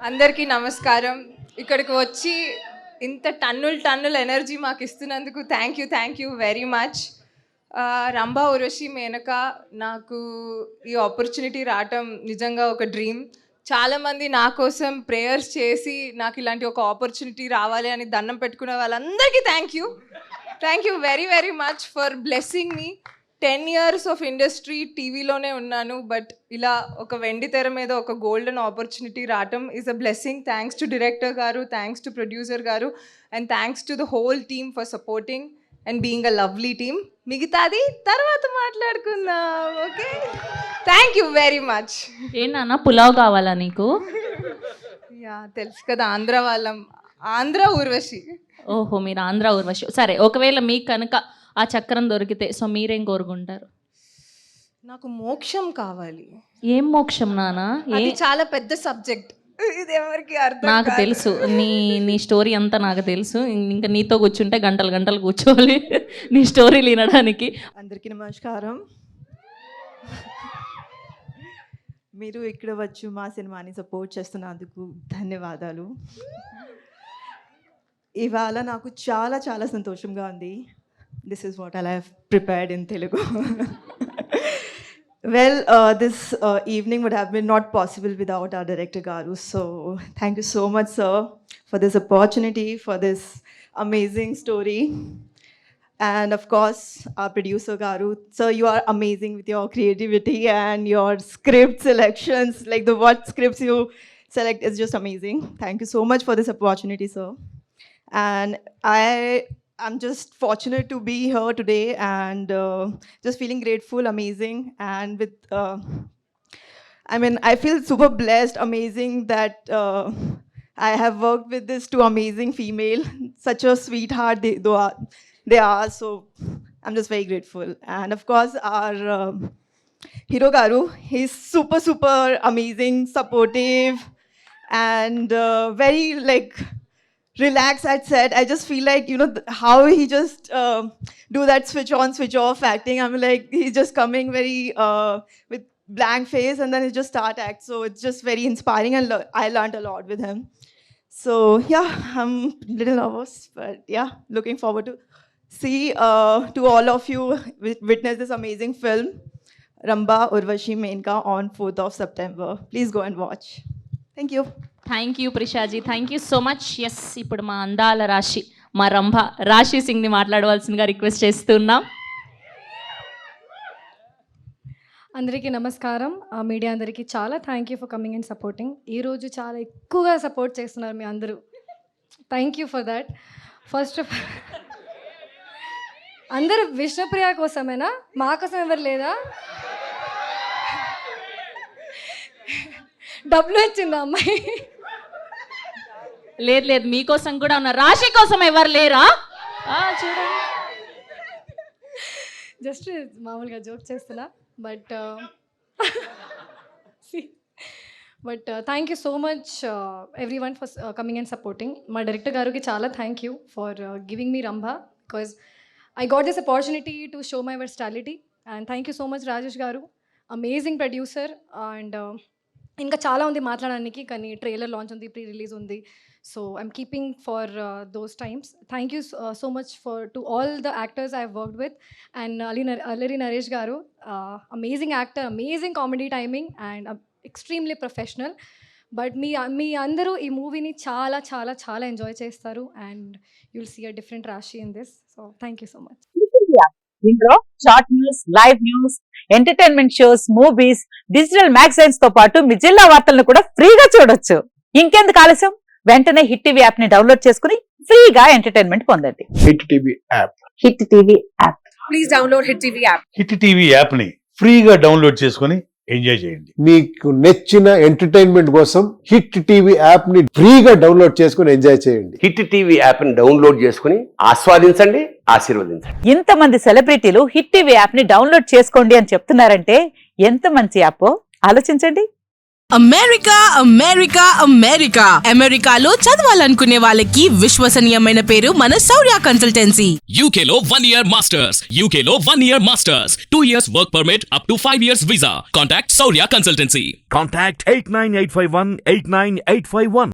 అందరికీ నమస్కారం. ఇక్కడికి వచ్చి ఇంత టన్నుల ఎనర్జీ మాకు ఇస్తున్నందుకు thank you very much. Rambha Urvashi Menaka నాకు ఈ ఆపర్చునిటీ రావటం నిజంగా ఒక డ్రీమ్. చాలామంది నా కోసం ప్రేయర్స్ చేసి నాకు ఇలాంటి ఒక ఆపర్చునిటీ రావాలి అని దండం పెట్టుకునే వాళ్ళందరికీ thank you very very much for blessing me. 10 years of industry టీవీలోనే ఉన్నాను, బట్ ఇలా ఒక వెండి తెర మీద ఒక గోల్డెన్ ఆపర్చునిటీ రావటం is a blessing. Thanks to director గారు, థ్యాంక్స్ టు ప్రొడ్యూసర్ గారు, and thanks to the whole team for supporting and being a lovely team. మిగతాది తర్వాత మాట్లాడుకుందాం, okay? Thank you very much. ఏంటన్నా పులావ్ కావాలా నీకు? యా, తెలుసు కదా, ఆంధ్ర వాళ్ళం, ఆంధ్ర ఊర్వశి. ఓహో, మీరు ఆంధ్ర ఊర్వశి. సరే, ఒకవేళ మీకు కనుక ఆ చక్రం దొరికితే సో మీరేం కోరుకుంటారు? నాకు మోక్షం కావాలి. ఏం మోక్షం నానా? అది చాలా పెద్ద సబ్జెక్ట్, ఇది ఎవరికి అర్థం నాకు కాదు. తెలుసు, నీ స్టోరీ అంతా నాకు తెలుసు. ఇంకా నీతో కూర్చుంటే గంటలు కూర్చోవాలి నీ స్టోరీ వినడానికి. అందరికీ నమస్కారం. మీరు ఇక్కడ వచ్చి మా సినిమాని సపోర్ట్ చేస్తున్నందుకు ధన్యవాదాలు. ఇవాళ నాకు చాలా చాలా సంతోషంగా ఉంది. This is what I have prepared in Telugu. Well, this evening would have been not possible without our director Garu. So thank you so much, sir, for this opportunity, for this amazing story. And of course, our producer Garu. Sir, you are amazing with your creativity and your script selections. Like what scripts you select is just amazing. Thank you so much for this opportunity, sir. And I'm just fortunate to be here today and just feeling grateful, amazing, and with I feel super blessed, amazing that I have worked with this two amazing female, such a sweetheart they are. So I'm just very grateful. And of course, our hero Garu, he's super amazing, supportive, and very relax at set. I just feel like, how he just do that switch on, switch off acting. I'm like, he's just coming very with blank face and then he just start act. So it's just very inspiring and I learned a lot with him. So yeah, I'm a little nervous, but yeah, looking forward to see to all of you witness this amazing film, Ramba Urvashi Menka, on 4th of September. Please go and watch. Thank you. Thank you Prisha ji, thank you so much. Yes, ఇప్పుడు మా అందాల రాశి, మా రంభ రాశి సింగ్ని మాట్లాడవలసిందిగా request చేస్తున్నాం. అందరికీ నమస్కారం. మీడియా అందరికీ చాలా thank you for coming and supporting. ఈరోజు చాలా ఎక్కువగా సపోర్ట్ చేస్తున్నారు మీ అందరూ. Thank you for that. First of అందరూ విష్ణుప్రియ కోసమేనా? మా కోసం ఎవరు లేదా? డబ్బులు వచ్చిందా అమ్మాయి? లేదు, మీకోసం కూడా ఉన్నారు. రాశి కోసం ఎవరు లేరా? చూడండి, జస్ట్ మామూలుగా జోక్ చేస్తున్నా. But thank you so much everyone for coming and supporting. మా డైరెక్టర్ గారికి చాలా thank you for giving me Rambha, because I got this opportunity to show my versatility. And thank you so much Rajesh గారు, amazing producer. And ఇంకా చాలా ఉంది మాట్లాడడానికి, కానీ trailer launch ఉంది, ప్రీ రిలీజ్ ఉంది. So I'm keeping for those times. Thank you so much to all the actors I have worked with. And Allari Naresh గారు, amazing actor, amazing comedy timing and extremely professional. But మీ అందరూ ఈ మూవీని చాలా చాలా చాలా ఎంజాయ్ చేస్తారు and you'll see a different Raashi in this. So thank you so much. ఇందులో short news, live news, entertainment shows, movies, digital magazines తో పాటు మీ జిల్లా వార్తలను కూడా ఫ్రీగా చూడొచ్చు. ఇంకెందుకు ఆలస్యం, వెంటనే హిట్ టీవీ యాప్ ని డౌన్లోడ్ చేసుకుని ఫ్రీగా ఎంటర్టైన్మెంట్ పొందండి. Hit TV app. Hit TV app. Please download hit TV app. Hit TV app ని ఫ్రీగా డౌన్లోడ్ చేసుకుని ఎంజాయ్ చేయండి. మీకు నచ్చిన ఎంటర్టైన్మెంట్ కోసం హిట్ టీవీ యాప్ ని ఫ్రీగా డౌన్లోడ్ చేసుకుని ఎంజాయ్ చేయండి. హిట్ టీవీ యాప్ ని డౌన్లోడ్ చేసుకుని ఆస్వాదించండి, ఆశీర్వదించండి. ఇంతమంది సెలబ్రిటీలు హిట్ టీవీ యాప్ ని డౌన్లోడ్ చేసుకోండి అని చెప్తున్నారంటే ఎంత మంచి యాప్ ఆలోచించండి. అమెరికా అమెరికా అమెరికా అమెరికాలో చదవాలనుకునే వాళ్ళకి విశ్వసనీయమైన పేరు మన శౌర్య కన్సల్టెన్సీ. UK లో 1 year masters. UK లో 1 year masters. 2 years work permit up to 5 years visa. Contact Saurya Consultancy. Contact 89851 89851.